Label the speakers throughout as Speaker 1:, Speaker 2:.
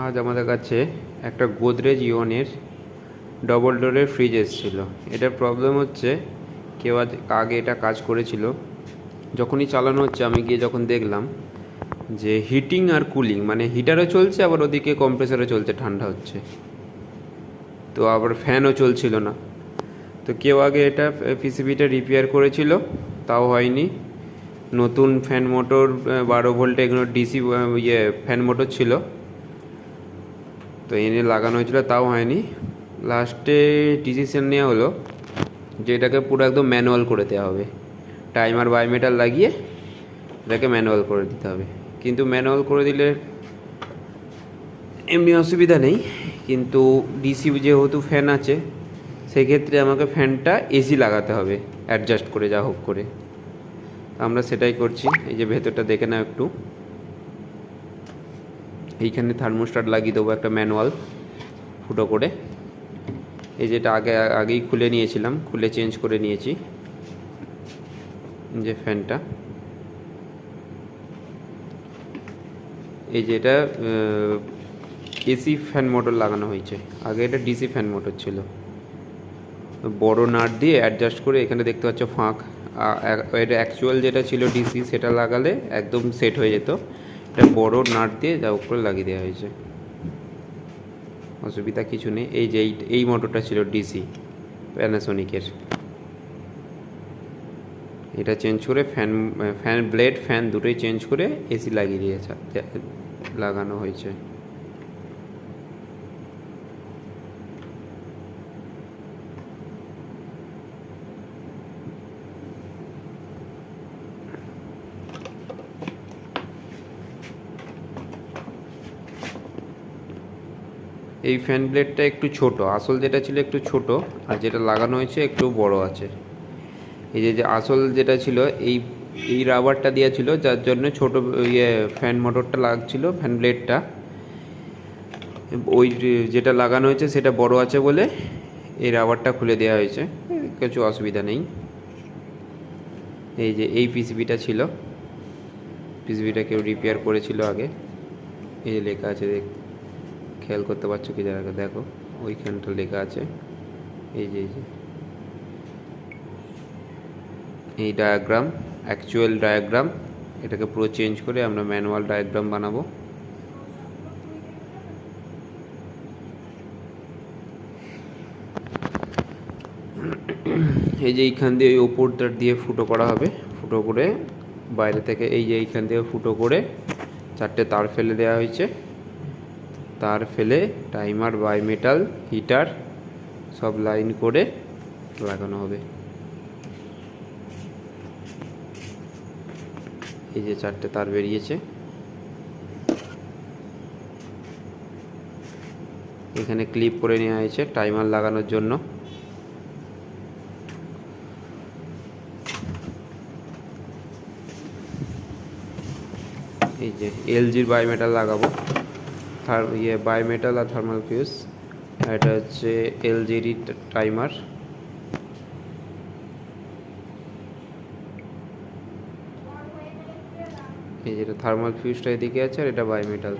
Speaker 1: আজ আমাদের কাছে একটা গোদরেজ ইওনের ডবল ডোরের ফ্রিজ এসেছিল। এটার প্রবলেম হচ্ছে, কেউ আগে এটা কাজ করেছিল, যখনই চালানো হচ্ছে আমি গিয়ে যখন দেখলাম যে হিটিং আর কুলিং, মানে হিটারও চলছে আবার ওদিকে কম্প্রেসারও চলছে, ঠান্ডা হচ্ছে, তো আবার ফ্যানও চলছিল না। তো কেউ আগে এটা পিসিবিটা রিপেয়ার করেছিল, তাও হয়নি। নতুন ফ্যান মোটর 12 ভোল্টে এগুলো ডিসি ফ্যান মোটর ছিল, তো এনে লাগানো হয়েছিল, তাও হয়নি। লাস্টে ডিসিশন নেওয়া হলো যে এটাকে পুরো একদম ম্যানুয়াল করে দেওয়া হবে, টাইমার বাইমেটাল লাগিয়ে এটাকে ম্যানুয়াল করে দিতে হবে। কিন্তু ম্যানুয়াল করে দিলে এমনি অসুবিধা নেই, কিন্তু ডিসি যেহেতু ফ্যান আছে, সেক্ষেত্রে আমাকে ফ্যানটা এসি লাগাতে হবে অ্যাডজাস্ট করে, যা হোক করে। আমরা সেটাই করছি। এই যে ভেতরটা দেখে নাও একটু, এইখানে থার্মোস্ট্যাট লাগিয়ে দেবো একটা ম্যানুয়াল ফুটো করে। এই যেটা আগেই খুলে নিয়েছিলাম, খুলে চেঞ্জ করে নিয়েছি যে ফ্যানটা। এই যে এটা এসি ফ্যান মোটর লাগানো হয়েছে, আগে এটা ডিসি ফ্যান মোটর ছিল। বড় নাট দিয়ে অ্যাডজাস্ট করে, এখানে দেখতে পাচ্ছ ফাঁক, এটা অ্যাকচুয়াল যেটা ছিল ডিসি, সেটা লাগালে একদম সেট হয়ে যেত। এটা বড় নাট দিয়ে যা উপরে লাগিয়ে দেওয়া হয়েছে, অসুবিধা কিছু নেই। এই যে এই মোটরটা ছিল ডিসি প্যানাসোনিকের, এটা চেঞ্জ করে ফ্যান ব্লেড ফ্যান দুটোই চেঞ্জ করে এসি লাগিয়ে দিয়েছে, লাগানো হয়েছে। এই ফ্যান ব্লেডটা একটু ছোট, আসল যেটা ছিল একটু ছোট, আর যেটা লাগানো হয়েছে একটু বড় আছে। এই যে আসল যেটা ছিল এই এই রাবারটা দেওয়া ছিল, যার জন্য ছোট ফ্যান মোটরটা লাগছিল, ফ্যান ব্লেডটা। ওই যেটা লাগানো হয়েছে সেটা বড় আছে বলে এই রাবারটা খুলে দেওয়া হয়েছে, কিছু অসুবিধা নেই। এই যে এই পিসিবিটা ছিল, পিসিবিটা কেউ রিপেয়ার করেছিল আগে। এই যে লেখা আছে, খেয়াল করতে পারছো কি জায়গা, দেখো ওইখানটা লেখা আছে। এই যে এই ডায়াগ্রাম, অ্যাকচুয়াল ডায়াগ্রাম, এটাকে পুরো চেঞ্জ করে আমরা ম্যানুয়াল ডায়াগ্রাম বানাবো। এই যে এইখান দিয়ে ওই ওপরটা দিয়ে ফুটো করা হবে, ফুটো করে বাইরে থেকে এই যে এইখান দিয়ে ফুটো করে 4টে তার ফেলে দেওয়া হয়েছে। তার ফেলে টাইমার বাইমেটাল হিটার সব লাইন করে লাগানো হবে। এই যে 4টে তার বেরিয়েছে, এখানে ক্লিপ করে নেওয়া হয়েছে টাইমার লাগানোর জন্য। এই যে এলজির বাইমেটাল লাগাবো, বাইমেটাল আর থার্মাল ফিউজ। এটা হচ্ছে এলজির টাইমার। এই যেটা থার্মাল ফিউজটা এদিকে আছে, আর এটা বাইমেটাল।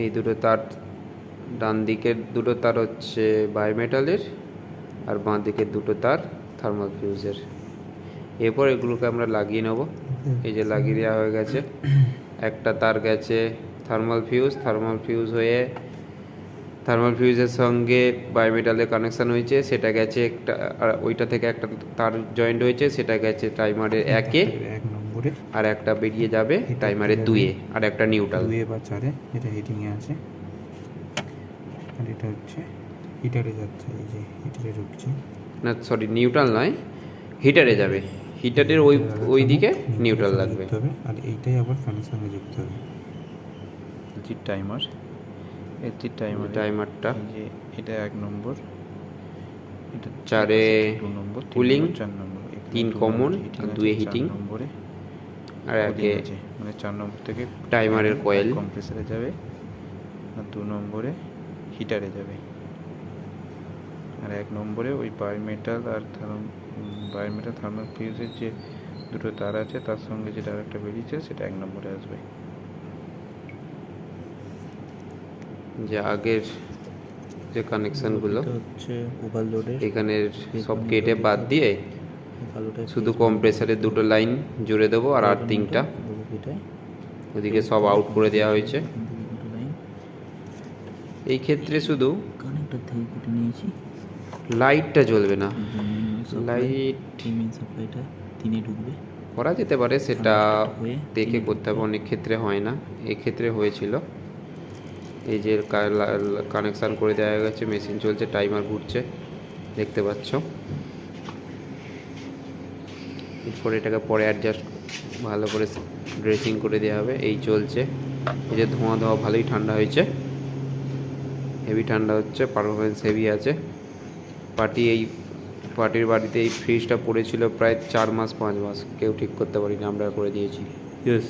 Speaker 1: এই দুটো তার, ডান দিকের দুটো তার হচ্ছে বাইমেটালের, আর বাঁ দিকের দুটো তার থার্মাল ফিউজের। এরপর এগুলোকে আমরা লাগিয়ে নেব। এই যে লাগিয়ে দেওয়া হয়ে গেছে, একটা তার গেছে থার্মাল ফিউজ হয়ে থার্মাল ফিউজের সঙ্গে বাইমেটালের কানেকশান হয়েছে, সেটা গেছে একটা, আর ওইটা থেকে একটা তার জয়েন্ট হয়েছে, সেটা গেছে টাইমারের 1-এ, আর একটা বেরিয়ে যাবে টাইমারের 2-এ, আর একটা নিউট্রাল
Speaker 2: 2 বা 4-এ, এটা হিটিংয়ে আছে, আর এটা হচ্ছে হিটারে যাচ্ছে। এই যে হিটারে ঢুকছে,
Speaker 1: না সরি নিউট্রাল নয়, হিটারে যাবে, হিটারের ওই দিকে নিউট্রাল লাগবে।
Speaker 2: আর এইটাই আবার ফ্যানের সঙ্গে যুক্ত হবে।
Speaker 3: টাইমার,
Speaker 1: টাইমারটা
Speaker 3: যে এটা 1 নম্বর, এটা
Speaker 1: 4-এ
Speaker 3: 2 নম্বর,
Speaker 1: কুলিং,
Speaker 3: 4 নম্বর,
Speaker 1: 3 কমন, আর 2-এ হিটিং,
Speaker 3: নম্বরে,
Speaker 1: আর 1-এ
Speaker 3: মানে 4 নম্বর থেকে
Speaker 1: টাইমারের কয়েল
Speaker 3: কম্প্রেসারে যাবে, আর 2 নম্বরে হিটারে যাবে, আর 1 নম্বরে ওই বাইমেটাল আর থার্মাল ফিউজের যে দুটো তার আছে তার সঙ্গে যেটা আরেকটা বেরিয়েছে সেটা 1 নম্বরে আসবে।
Speaker 1: যে আগের যে কানেকশানগুলো
Speaker 2: এটা হচ্ছে ওভারলোডের,
Speaker 1: এখানের সব কেটে বাদ দিয়ে
Speaker 2: কালোটা
Speaker 1: শুধু কম্প্রেসারের দুটো লাইন জুড়ে দেবো আর আর্থিংটা ওদিকে সব আউট করে দেওয়া হয়েছে। এই ক্ষেত্রে শুধু
Speaker 2: কানেক্টর থেকে কেটে নিয়েছি।
Speaker 1: লাইটটা জ্বলবে না, লাইট
Speaker 2: মেন সাপ্লাইটা তিনে ঢুকবে।
Speaker 1: করা যেতে পারে, সেটা
Speaker 2: হয়ে
Speaker 1: দেখে করতে হবে, অনেক ক্ষেত্রে হয় না, এক্ষেত্রে হয়েছিল। এই যে কানেকশান করে দেওয়া হয়ে গেছে, মেশিন চলছে, টাইমার ঘুরছে দেখতে পাচ্ছ। এরপরে এটাকে পরে অ্যাডজাস্ট ভালো করে ড্রেসিং করে দেওয়া হবে। এই চলছে, এই যে ধোঁয়া ধোঁয়া ভালোই ঠান্ডা হয়েছে, হেভি ঠান্ডা হচ্ছে, পারফরমেন্স হেভি আছে। পার্টির বাড়িতে এই ফ্রিজটা পড়েছিল প্রায় 4 মাস 5 মাস, কেউ ঠিক করতে পারিনি, আমরা করে দিয়েছি। ইয়েস।